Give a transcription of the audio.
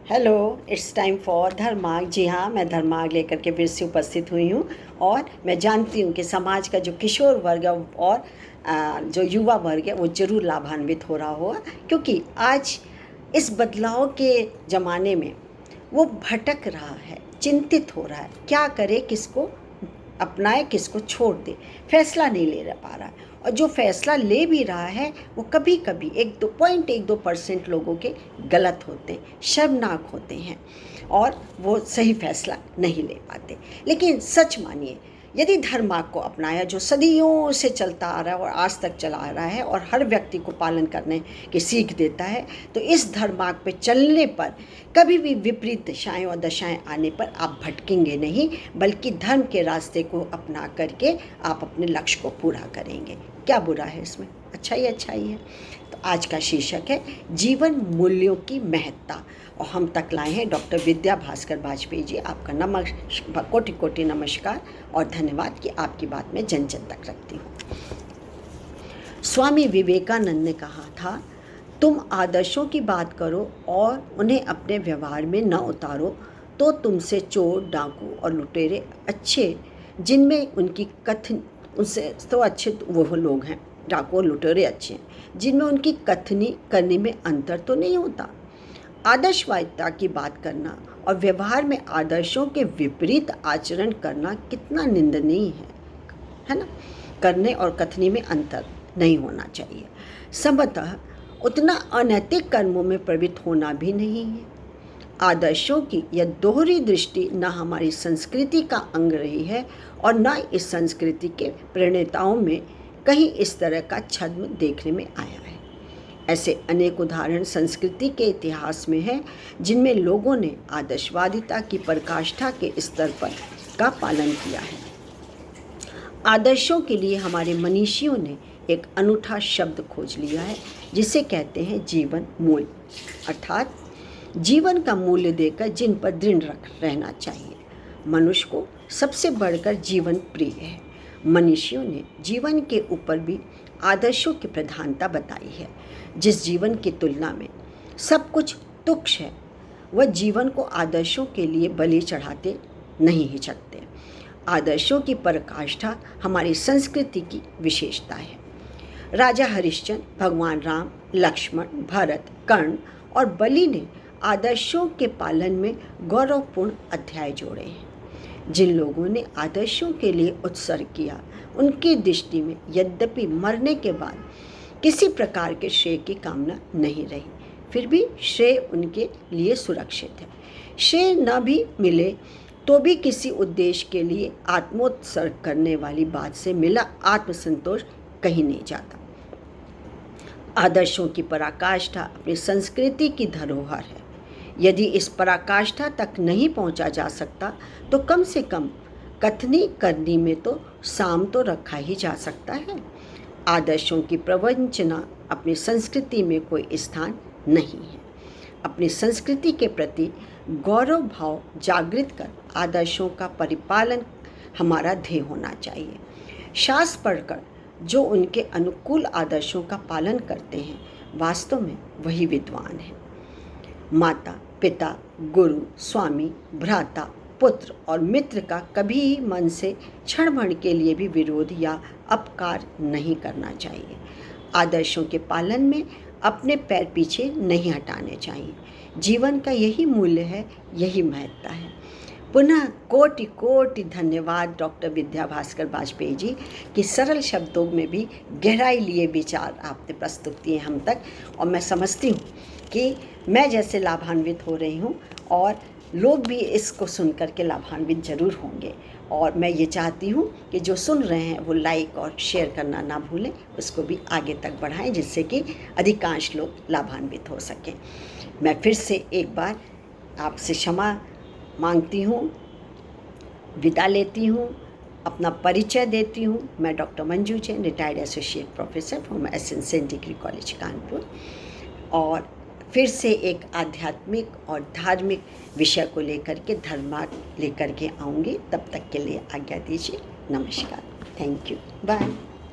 Hello, it's time for Dharmarg. जी हाँ, मैं धर्मार्ग लेकर के फिर से उपस्थित हुई हूँ। और मैं जानती हूँ कि समाज का जो किशोर वर्ग है और जो युवा वर्ग है वो ज़रूर लाभान्वित हो रहा होगा, क्योंकि आज इस बदलाव के ज़माने में वो भटक रहा है, चिंतित हो रहा है, क्या करे, किसको अपनाए, किसको छोड़ दे, फैसला नहीं ले पा रहा है। और जो फैसला ले भी रहा है वो कभी कभी 1-2% लोगों के गलत होते हैं, शर्मनाक होते हैं और वो सही फैसला नहीं ले पाते। लेकिन सच मानिए, यदि धर्मार्ग को अपनाया जो सदियों से चलता आ रहा है और आज तक चला आ रहा है और हर व्यक्ति को पालन करने की सीख देता है, तो इस धर्मार्ग पे चलने पर कभी भी विपरीत दिशाएं और दशाएं आने पर आप भटकेंगे नहीं, बल्कि धर्म के रास्ते को अपना करके आप अपने लक्ष्य को पूरा करेंगे। क्या बुरा है इसमें? अच्छा ही है। तो आज का शीर्षक है जीवन मूल्यों की महत्ता, और हम तक लाए हैं डॉक्टर विद्या भास्कर वाजपेयी जी। आपका कोटि कोटि नमस्कार और धन्यवाद कि आपकी बात मैं जन जन तक रखती हूँ। स्वामी विवेकानंद ने कहा था, तुम आदर्शों की बात करो और उन्हें अपने व्यवहार में न उतारो तो तुमसे चोर, डाकू और लुटेरे अच्छे, जिनमें उनकी कथन उनसे तो अच्छे वो लोग हैं, डाकू और लुटेरे अच्छे हैं जिनमें उनकी कथनी करने में अंतर तो नहीं होता। आदर्शवादिता की बात करना और व्यवहार में आदर्शों के विपरीत आचरण करना कितना निंदनीय है ना। करने और कथनी में अंतर नहीं होना चाहिए। संभवतः उतना अनैतिक कर्मों में प्रवृत्त होना भी नहीं है। आदर्शों की यह दोहरी दृष्टि न हमारी संस्कृति का अंग रही है और न इस संस्कृति के प्रणेताओं में कहीं इस तरह का छद्म देखने में आया है। ऐसे अनेक उदाहरण संस्कृति के इतिहास में हैं जिनमें लोगों ने आदर्शवादिता की पराकाष्ठा के स्तर पर का पालन किया है। आदर्शों के लिए हमारे मनीषियों ने एक अनूठा शब्द खोज लिया है जिसे कहते हैं जीवन मूल्य, अर्थात जीवन का मूल्य देकर जिन पर दृढ़ रहना चाहिए। मनुष्य को सबसे बढ़कर जीवन प्रिय है। मनीषियों ने जीवन के ऊपर भी आदर्शों की प्रधानता बताई है। जिस जीवन की तुलना में सब कुछ तुच्छ है, वह जीवन को आदर्शों के लिए बलि चढ़ाते नहीं हिचकते। आदर्शों की पराकाष्ठा हमारी संस्कृति की विशेषता है। राजा हरिश्चंद्र, भगवान राम, लक्ष्मण, भरत, कर्ण और बलि ने आदर्शों के पालन में गौरवपूर्ण अध्याय जोड़े हैं। जिन लोगों ने आदर्शों के लिए उत्सर्ग किया, उनकी दृष्टि में यद्यपि मरने के बाद किसी प्रकार के श्रेय की कामना नहीं रही, फिर भी श्रेय उनके लिए सुरक्षित है। श्रेय न भी मिले तो भी किसी उद्देश्य के लिए आत्मोत्सर्ग करने वाली बात से मिला आत्मसंतोष कहीं नहीं जाता। आदर्शों की पराकाष्ठा अपनी संस्कृति की धरोहर है। यदि इस पराकाष्ठा तक नहीं पहुंचा जा सकता तो कम से कम कथनी करनी में तो साम तो रखा ही जा सकता है। आदर्शों की प्रवंचना अपनी संस्कृति में कोई स्थान नहीं है। अपनी संस्कृति के प्रति गौरव भाव जागृत कर आदर्शों का परिपालन हमारा ध्येय होना चाहिए। शास्त्र पढ़कर जो उनके अनुकूल आदर्शों का पालन करते हैं, वास्तव में वही विद्वान हैं। माता, पिता, गुरु, स्वामी, भ्राता, पुत्र और मित्र का कभी मन से क्षण भर के लिए भी विरोध या अपकार नहीं करना चाहिए। आदर्शों के पालन में अपने पैर पीछे नहीं हटाने चाहिए। जीवन का यही मूल्य है, यही महत्ता है। पुनः कोटि कोटि धन्यवाद डॉक्टर विद्या भास्कर वाजपेयी जी कि सरल शब्दों में भी गहराई लिए विचार आपने प्रस्तुत किए हम तक। और मैं समझती हूँ कि मैं जैसे लाभान्वित हो रही हूँ और लोग भी इसको सुन कर के लाभान्वित ज़रूर होंगे। और मैं ये चाहती हूँ कि जो सुन रहे हैं वो लाइक और शेयर करना ना भूलें, उसको भी आगे तक बढ़ाएं जिससे कि अधिकांश लोग लाभान्वित हो सकें। मैं फिर से एक बार आपसे क्षमा मांगती हूँ, विदा लेती हूँ, अपना परिचय देती हूँ। मैं doctor Manju Jain, retired associate professor from SN degree college Kanpur, और फिर से एक आध्यात्मिक और धार्मिक विषय को लेकर के धर्मार्ग लेकर के आऊँगी। तब तक के लिए आज्ञा दीजिए। नमस्कार, थैंक यू, बाय।